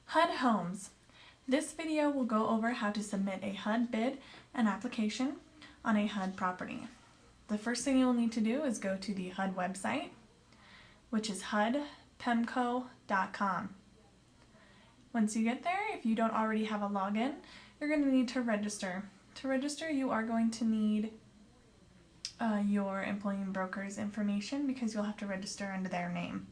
HUD Homes. This video will go over how to submit a HUD bid and application on a HUD property. The first thing you'll need to do is go to the HUD website, which is HUDPemco.com. Once you get there, if you don't already have a login, you're going to need to register. To register, you are going to need your employing broker's information because you'll have to register under their name.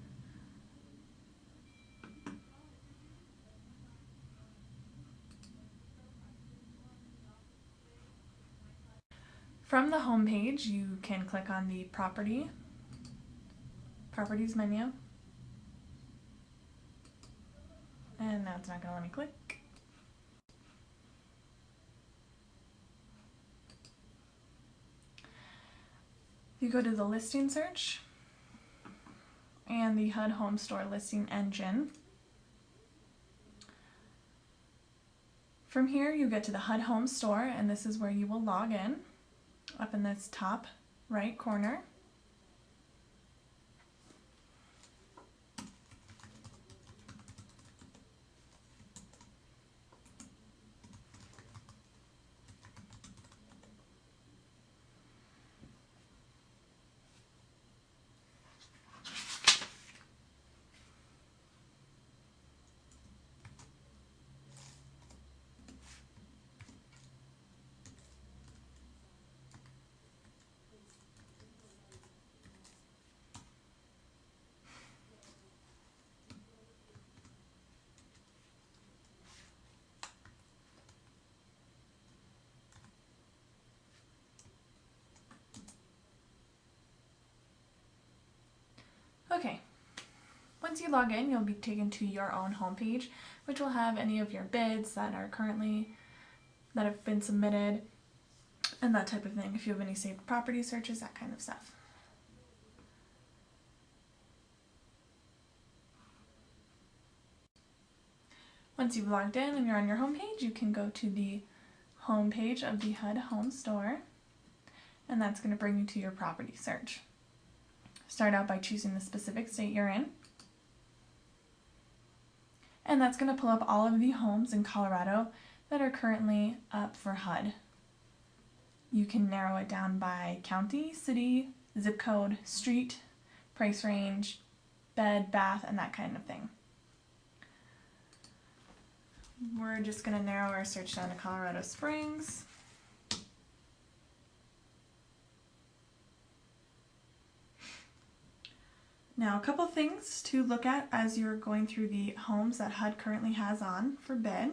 From the home page, you can click on the Properties menu. And now it's not going to let me click. You go to the listing search and the HUD Home Store listing engine. From here, you get to the HUD Home Store, and this is where you will log in, up in this top right corner. Okay, once you log in, you'll be taken to your own homepage, which will have any of your bids that have been submitted, and that type of thing. If you have any saved property searches, that kind of stuff. Once you've logged in and you're on your homepage, you can go to the homepage of the HUD Home Store, and that's going to bring you to your property search. Start out by choosing the specific state you're in, and that's going to pull up all of the homes in Colorado that are currently up for HUD. You can narrow it down by county, city, zip code, street, price range, bed, bath, and that kind of thing. We're just going to narrow our search down to Colorado Springs. Now, a couple things to look at as you're going through the homes that HUD currently has on for bid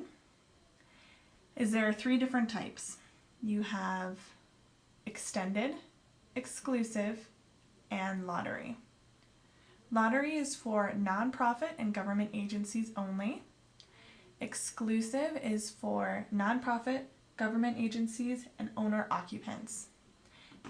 is there are 3 different types. You have extended, exclusive, and lottery. Lottery is for nonprofit and government agencies only. Exclusive is for nonprofit, government agencies, and owner occupants.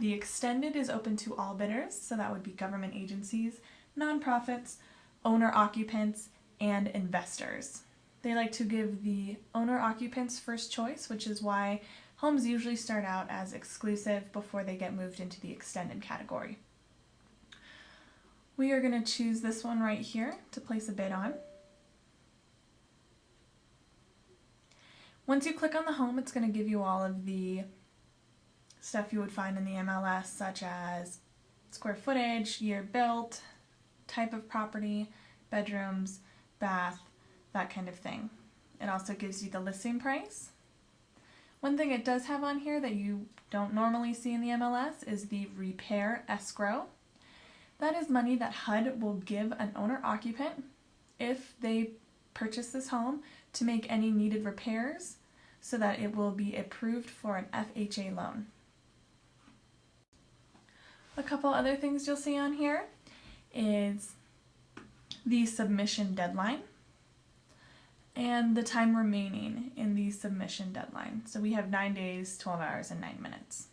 The extended is open to all bidders, so that would be government agencies, nonprofits, owner occupants, and investors. They like to give the owner occupants first choice, which is why homes usually start out as exclusive before they get moved into the extended category. We are going to choose this one right here to place a bid on. Once you click on the home, it's going to give you all of the stuff you would find in the MLS, such as square footage, year built, type of property, bedrooms, bath, that kind of thing. It also gives you the listing price. One thing it does have on here that you don't normally see in the MLS is the repair escrow. That is money that HUD will give an owner occupant if they purchase this home to make any needed repairs so that it will be approved for an FHA loan. A couple other things you'll see on here is the submission deadline and the time remaining in the submission deadline. So we have 9 days, 12 hours, and 9 minutes.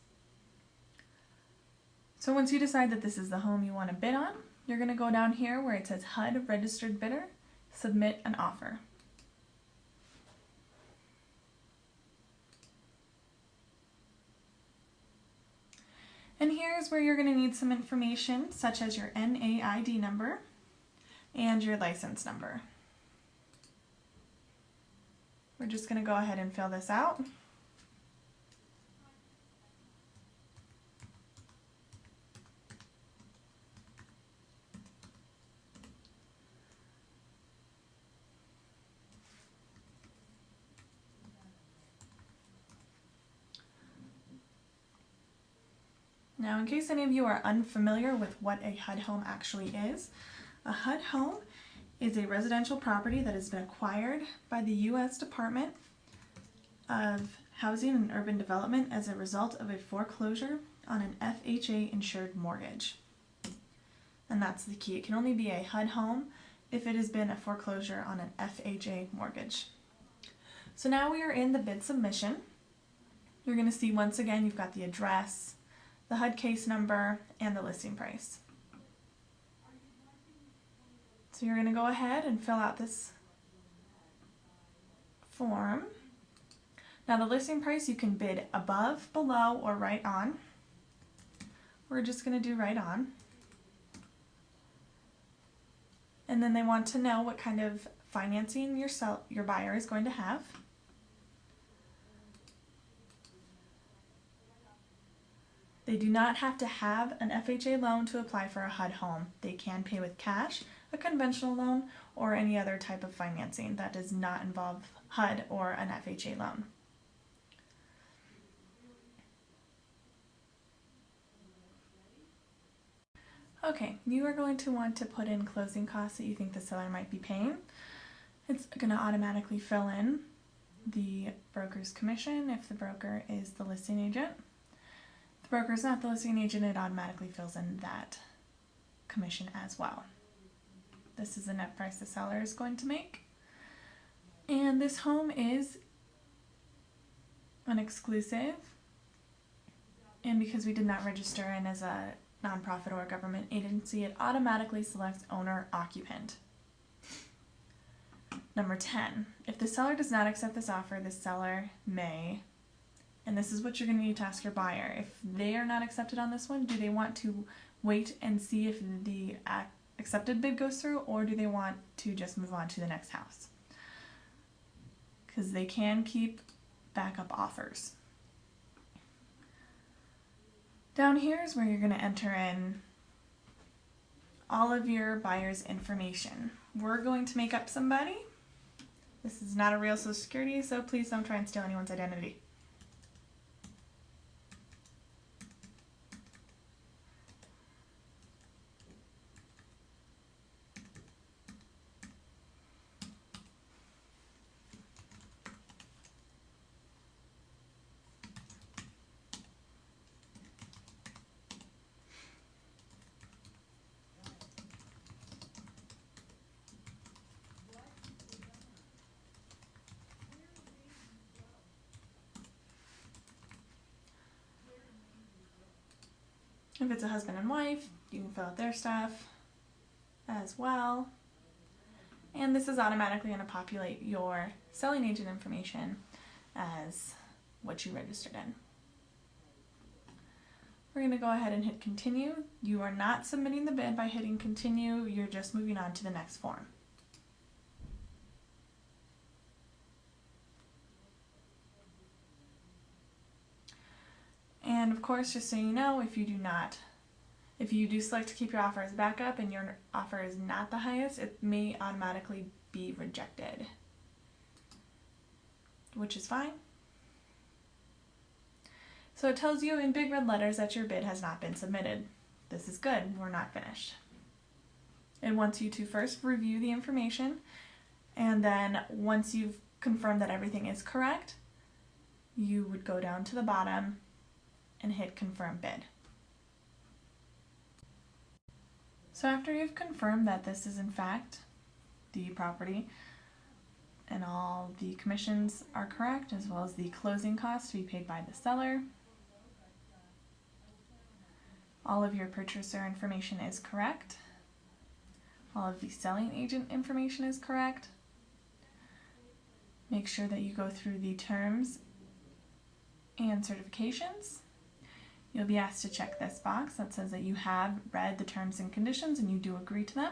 So once you decide that this is the home you want to bid on, you're going to go down here where it says HUD Registered Bidder, Submit an Offer. And here's where you're going to need some information such as your NAID number and your license number. just going to go ahead and fill this out. Now, in case any of you are unfamiliar with what a HUD home actually is, a HUD home is a residential property that has been acquired by the U.S. Department of Housing and Urban Development as a result of a foreclosure on an FHA-insured mortgage. And that's the key. It can only be a HUD home if it has been a foreclosure on an FHA mortgage. So now we are in the bid submission. You're going to see once again you've got the address, the HUD case number, and the listing price. So you're going to go ahead and fill out this form. Now the listing price you can bid above, below, or right on. We're just going to do right on. And then they want to know what kind of financing your buyer is going to have. They do not have to have an FHA loan to apply for a HUD home. They can pay with cash, a conventional loan, or any other type of financing that does not involve HUD or an FHA loan. Okay, you are going to want to put in closing costs that you think the seller might be paying. It's going to automatically fill in the broker's commission if the broker is the listing agent. If the broker is not the listing agent, it automatically fills in that commission as well. This is the net price the seller is going to make. And this home is an exclusive, and because we did not register in as a nonprofit or a government agency, it automatically selects owner occupant. Number 10, if the seller does not accept this offer, the seller may, and this is what you're going to need to ask your buyer, if they are not accepted on this one, do they want to wait and see if the accepted bid goes through, or do they want to just move on to the next house? Because they can keep backup offers. Down here is where you're going to enter in all of your buyer's information. We're going to make up somebody. This is not a real Social Security, so please don't try and steal anyone's identity. If it's a husband and wife, you can fill out their stuff as well. And this is automatically going to populate your selling agent information as what you registered in. We're going to go ahead and hit continue. You are not submitting the bid by hitting continue, you're just moving on to the next form. And of course, just so you know, if you do select to keep your offer as backup and your offer is not the highest, it may automatically be rejected, which is fine. So it tells you in big red letters that your bid has not been submitted. This is good, we're not finished. It wants you to first review the information, and then once you've confirmed that everything is correct, you would go down to the bottom and hit confirm bid. So after you've confirmed that this is in fact the property and all the commissions are correct, as well as the closing costs to be paid by the seller, all of your purchaser information is correct, all of the selling agent information is correct, make sure that you go through the terms and certifications. You'll be asked to check this box that says that you have read the terms and conditions and you do agree to them.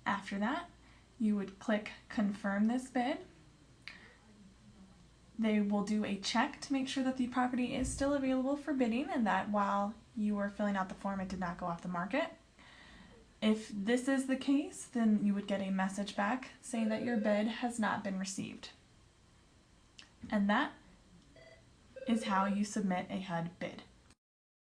After that, you would click confirm this bid. They will do a check to make sure that the property is still available for bidding and that while you were filling out the form, it did not go off the market. If this is the case, then you would get a message back saying that your bid has not been received. And that is how you submit a HUD bid.